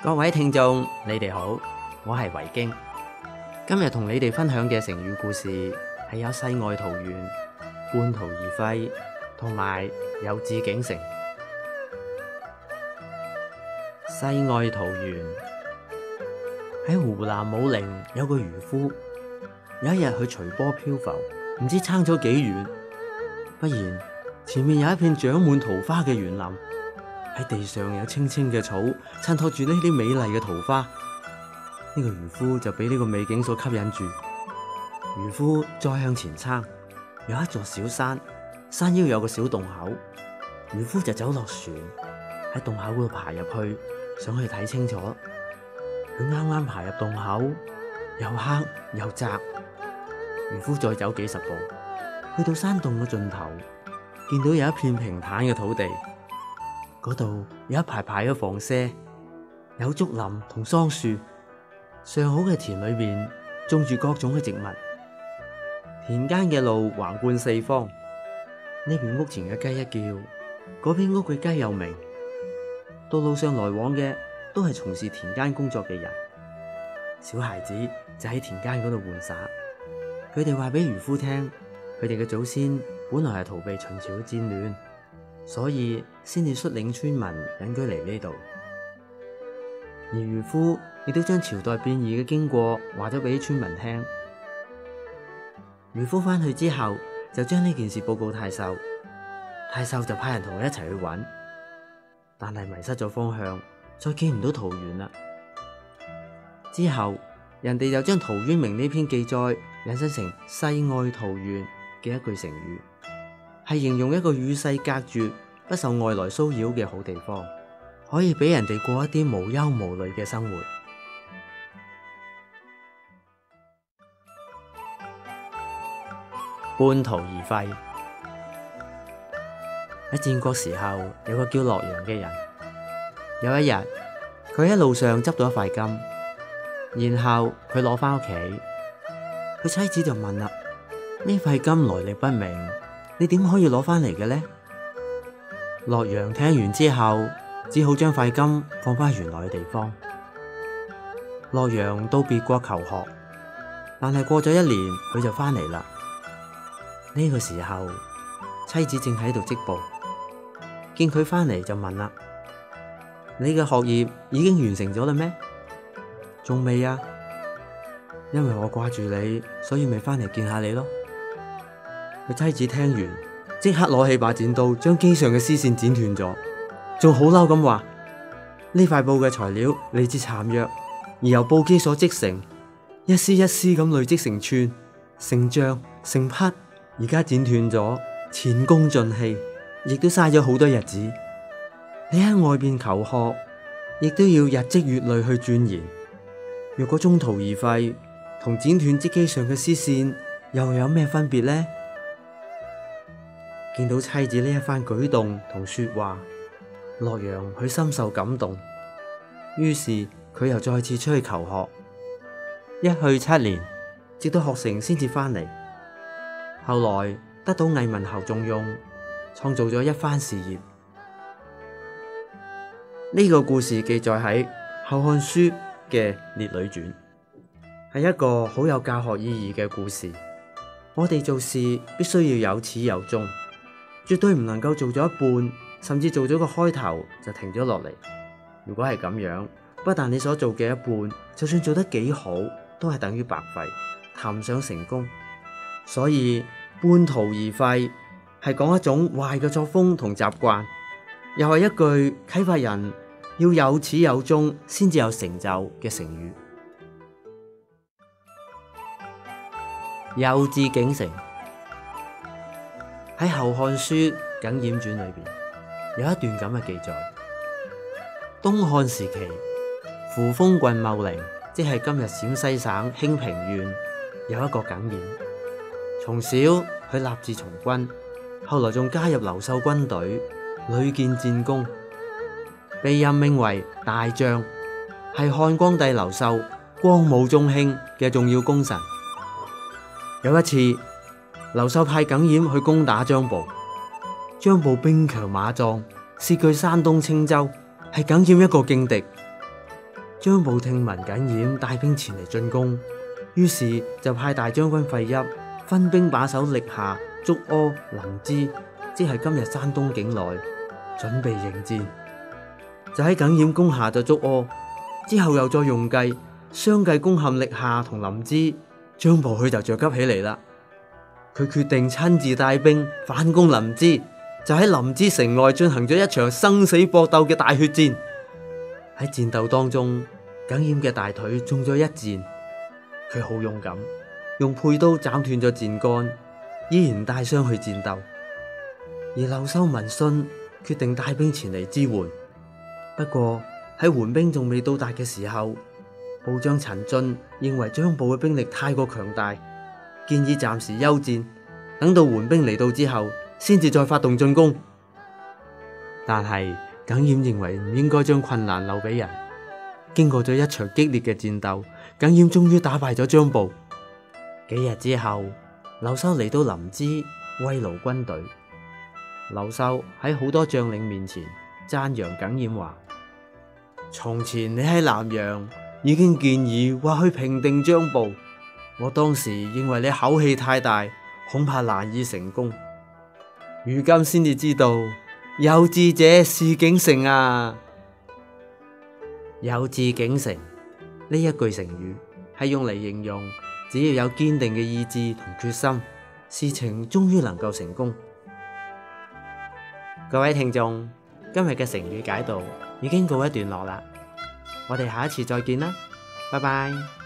各位聽眾，你哋好，我係維京。今日同你哋分享嘅成語故事係有世外桃源、半途而廢同埋有志竟成。世外桃源。喺湖南武陵有個漁夫，有一日去隨波漂浮，唔知撐咗幾遠，忽然前面有一片長滿桃花嘅園林，喺地上有青青嘅草襯托住呢啲美麗嘅桃花。呢個漁夫就俾呢個美景所吸引住。漁夫再向前撐，有一座小山，山腰有個小洞口，漁夫就走落船，喺洞口嗰度爬入去，想去睇清楚。佢啱啱爬入洞口，又黑又窄。漁夫再走幾十步，去到山洞嘅盡頭，見到有一片平坦嘅土地，嗰度有一排排嘅房舍，有竹林同桑樹。上好嘅田裏面種住各種嘅植物，田間嘅路橫貫四方。呢邊屋前嘅雞一叫，嗰邊屋嘅雞又鳴。道路上來往嘅都係從事田間工作嘅人，小孩子就喺田間嗰度玩耍。佢哋話俾漁夫聽，佢哋嘅祖先本來係逃避秦朝嘅戰亂，所以先至率領村民隱居嚟呢度。而漁夫亦都將朝代變異嘅經過話咗俾村民聽。漁夫翻去之後，就將呢件事報告太守，太守就派人同佢一齊去揾，但係迷失咗方向，再見唔到桃源啦。之後人哋就將陶淵明呢篇記載引申成世外桃源嘅一句成語，係形容一個與世隔絕、不受外來騷擾嘅好地方，可以俾人哋過一啲無憂無慮嘅生活。半途而廢。喺戰國時候，有個叫洛陽嘅人，有一日佢喺路上執到一塊金，然後佢攞翻屋企，佢妻子就問啦：呢塊金來歷不明，你點可以攞翻嚟嘅呢？洛陽聽完之後，只好將塊金放翻原來嘅地方。洛陽到別國求學，但係過咗一年，佢就翻嚟啦。呢個時候，妻子正喺度織布，見佢翻嚟就問啦：你嘅學業已經完成咗啦咩？仲未啊，因為我掛住你，所以未翻嚟見下你咯。佢妻子聽完，即刻攞起把剪刀，將機上嘅絲線剪斷咗，仲好嬲咁話：呢塊布嘅材料嚟自蠶藥，而由布機所織成，一絲一絲咁累積成串、成丈、成匹，而家剪斷咗，前功盡棄，亦都嘥咗好多日子。你喺外邊求學，亦都要日積月累去鑽研。若果中途而廢，同剪斷織機上嘅絲線又有咩分別呢？見到妻子呢一番舉動同說話，洛陽佢深受感動，於是佢又再次出去求學，一去7年，直到學成先至翻嚟。後來得到魏文侯重用，創造咗一番事業。呢個故事記載喺《後漢書》嘅《列女傳》，係一個好有教學意義嘅故事。我哋做事必須要有始有終，絕對唔能夠做咗一半，甚至做咗個開頭就停咗落嚟。如果係咁樣，不但你所做嘅一半，就算做得幾好，都係等於白費，談唔上成功。所以半途而廢係講一種壞嘅作風同習慣，又係一句啟發人要有始有終先至有成就嘅成語。有志竟成。喺《後漢書·耿冉傳》裏邊有一段咁嘅記載：東漢時期，扶風郡茂陵，即係今日陝西省興平縣，有一個耿冉。從小佢立志從軍，後來仲加入劉秀軍隊，屢建戰功，被任命為大將，係漢光帝劉秀光武中興嘅重要功臣。有一次，劉秀派耿冉去攻打張部，張部兵強馬壯，佔據山東青州，係耿冉一個勁敵。張寶聽聞耿儼帶兵前嚟進攻，於是就派大將軍費祎分兵把守歷下、竹柯、臨淄，即係今日山東境內，準備迎戰。就喺耿儼攻下咗竹柯之後，又再用計相繼攻陷歷下同臨淄，張寶佢就着急起嚟啦。佢決定親自帶兵反攻臨淄，就喺臨淄城內進行咗一場生死搏鬥嘅大血戰。喺戰鬥當中，耿儼嘅大腿中咗一箭，佢好勇敢，用佩刀斬斷咗箭桿，依然帶傷去戰鬥。而劉秀聞訊，決定帶兵前嚟支援。不過喺援兵仲未到達嘅時候，部將陳進認為張寶嘅兵力太過強大，建議暫時休戰，等到援兵嚟到之後，先至再發動進攻。但係耿儼認為唔應該將困難留俾人。經過咗一場激烈嘅戰鬥，耿儼終於打敗咗張寶。幾日之後，劉秀嚟到臨淄慰勞軍隊。劉秀喺好多將領面前讚揚耿儼話：從前你喺南陽已經建議話去平定張寶，我當時認為你口氣太大，恐怕難以成功。如今先至知道，有志者事竟成啊！有志竟成呢一句成語係用嚟形容只要有堅定嘅意志同決心，事情終於能夠成功。各位聽眾，今日嘅成語解讀已經告一段落啦，我哋下一次再見啦，拜拜。